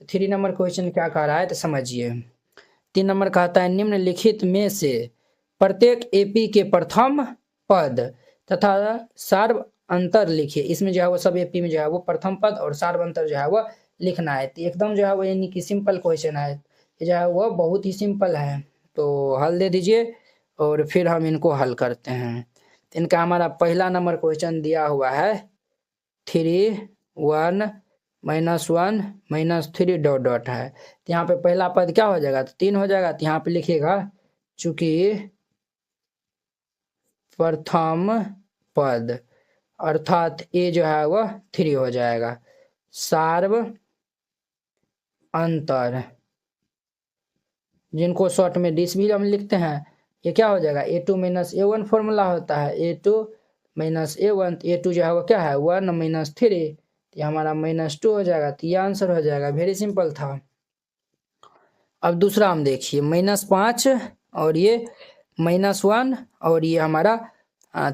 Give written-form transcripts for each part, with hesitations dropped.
तो 3 number question क्या कह रहा है तो समझिए। 3 नंबर कहता है निम्नलिखित में से प्रत्येक एपी के प्रथम पद तथा सार्व अंतर लिखिए। इसमें जो है वो सब एपी में जो है वो प्रथम पद और सार्व अंतर जो है वो लिखना है। तो एकदम जो है वो यानी कि सिंपल क्वेश्चन है, ये जो है वो बहुत ही सिंपल है। तो हल दे दीजिए और फिर हम इनको हल करते हैं। इनका हमारा पहला नंबर क्वेश्चन दिया हुआ है 3 1 -1 -3 डॉट डॉट है। तो यहाँ पे पहला पद क्या हो जाएगा तो 3 हो जाएगा। तो यहाँ पे लिखिएगा चूंकि प्रथम पद अर्थात ए जो है वह 3 हो जाएगा। सार्व अंतर जिनको शॉर्ट में डिस भी हम लिखते हैं, ये क्या हो जाएगा A2 - A1 फॉर्मूला होता है। A2 - A1, A2 जो है वो क्या है 1 - 3, ये हमारा -2 हो जाएगा। तो ये आंसर हो जाएगा, वेरी सिंपल था। अब दूसरा हम देखिए -5 और ये -1 और ये हमारा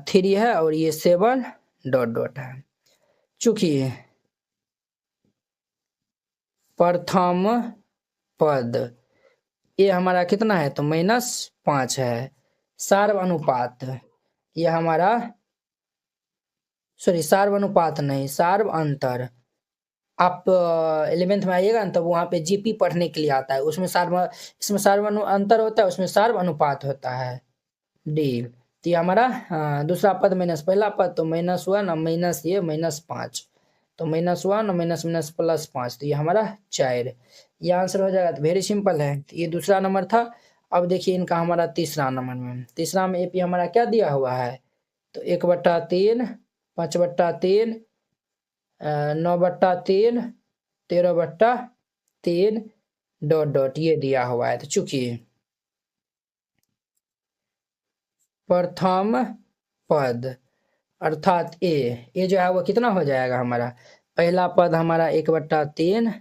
3 है और ये 7 डॉट डॉट है। चूंकि प्रथम पद ये हमारा कितना है तो -5 है। सार्व अनुपात ये हमारा सार्व अनुपात नहीं, सार्व अंतर। आप 11th में आइएगा ना तब वहाँ पे जीपी पढ़ने के लिए आता है, उसमें इसमें सार्व अंतर होता है, उसमें सार्व अनुपात होता है डी। तो ये हमारा दूसरा पद माइनस पहला पद, तो -1 और माइनस ये -5, तो -1 और माइनस +5, तो ये हमारा 4, ये आंसर हो जाएगा। तो वेरी सिंपल है। तो ये दूसरा नंबर था। अब देखिए इनका हमारा तीसरा नंबर में, तीसरा में एपी हमारा क्या दिया हुआ है तो 1/3, 5/3, 9/3, 13/3 डॉट डॉट ये दिया हुआ है। तो चूंकि प्रथम पद अर्थात ए जो है वो कितना हो जाएगा हमारा, पहला पद हमारा 1/3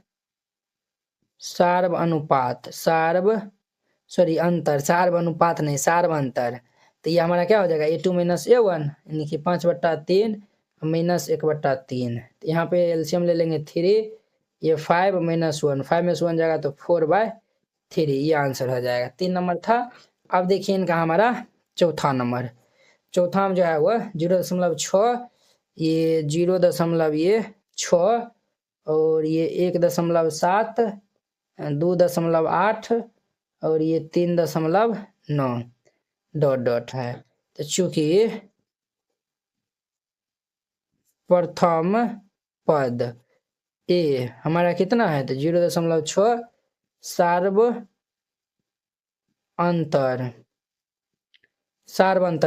सार्व अनुपात अंतर, सार्व अनुपात नहीं सार्व अंतर। तो ये हमारा क्या हो जाएगा A2 - A1 यानी कि 5/3 -1/3। तो यहाँ पे एलसीएम ले लेंगे 3, ये 5 -1, 5 में 1 जाएगा तो 4/3, ये आंसर हो जाएगा। 3 नंबर था। अब देखिए इनका हमारा चौथा नंबर, चौथा में जो है वह 0.6, ये 0.6 और ये 1.7, 2.8 और ये 3.9 डॉट डॉट है। तो चूंकि प्रथम पद ए हमारा कितना है तो 0.6 सार्व अंतर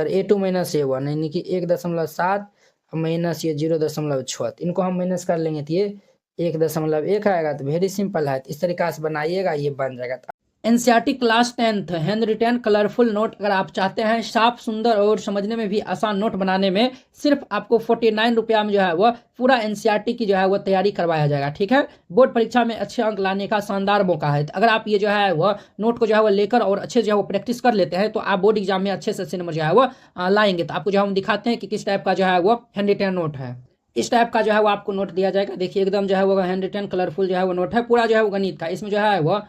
A2 - A1 यानी कि 1.7 माइनस ये 0.6, इनको हम माइनस कर लेंगे तो ये 1.1 आएगा। तो वेरी सिंपल है, इस तरीका से बनाइएगा, ये बन जाएगा। NCERT class 10th hand retain colourful note अगर आप चाहते हैं साफ सुंदर और समझने में भी आसान नोट बनाने में, सिर्फ आपको 49 रुपया में जो है वह पूरा एनसीईआरटी की जो है वह तैयारी करवाया जाएगा। ठीक है, बोर्ड परीक्षा में अच्छे अंक लाने का शानदार मौका है। अगर आप ये जो है वह नोट को जो है वह लेकर और अच्छे जो है वो प्रैक्टिस कर लेते हैं तो आप बोर्ड एग्जाम में अच्छे से अच्छे नंबर जो है वह लाएंगे। तो आपको जो हम दिखाते हैं कि किस टाइप का जो है वो हैंड रिटेन नोट है। इस टाइप का जो है वो आपको नोट दिया जाएगा। देखिए एकदम जो है वो हैंड रिटेन कलरफुल जो है वो नोट है, पूरा जो है वो गणित का, इसमें जो है वो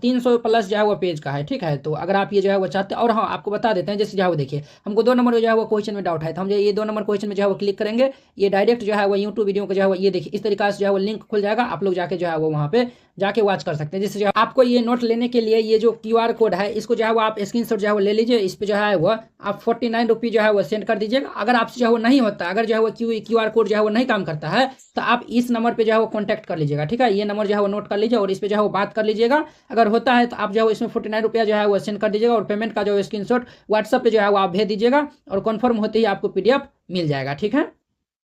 300 प्लस जो है वो पेज का है। ठीक है, तो अगर आप ये जो है वो चाहते हैं, और हाँ आपको बता देते हैं जैसे जो है वो देखिए हमको 2 नंबर जो है वो क्वेश्चन में डाउट है, तो हम जो ये 2 नंबर क्वेश्चन में जो है वो क्लिक करेंगे, ये डायरेक्ट जो है वो यूट्यूब वीडियो को जो है वो ये देखिए इस तरीका से जो है वो लिंक खुल जाएगा, आप लोग जाके जो है वो वहाँ पे जाके वॉच कर सकते हैं। जैसे जो आपको ये नोट लेने के लिए ये जो QR कोड है इसको जो है वो आप स्क्रीनशॉट जो है वो ले लीजिए, इस पर जो है वो आप 49 रुपये जो है वो सेंड कर दीजिएगा। अगर आपसे जो है वो नहीं होता, अगर जो है वो QR कोड जो है वो नहीं काम करता है तो आप इस नंबर पे जो है वो कॉन्टैक्ट कर लीजिएगा। ठीक है, ये नंबर जो है वो नोट कर लीजिए और इस पर जो है वो बात कर लीजिएगा। अगर होता है तो आप जो है इसमें 49 रुपया जो है वो सेंड कर दीजिएगा और पेमेंट का जो स्क्रीनशॉट व्हाट्सएप पे जो है वो आप भेज दीजिएगा और कन्फर्म होते ही आपको PDF मिल जाएगा। ठीक है।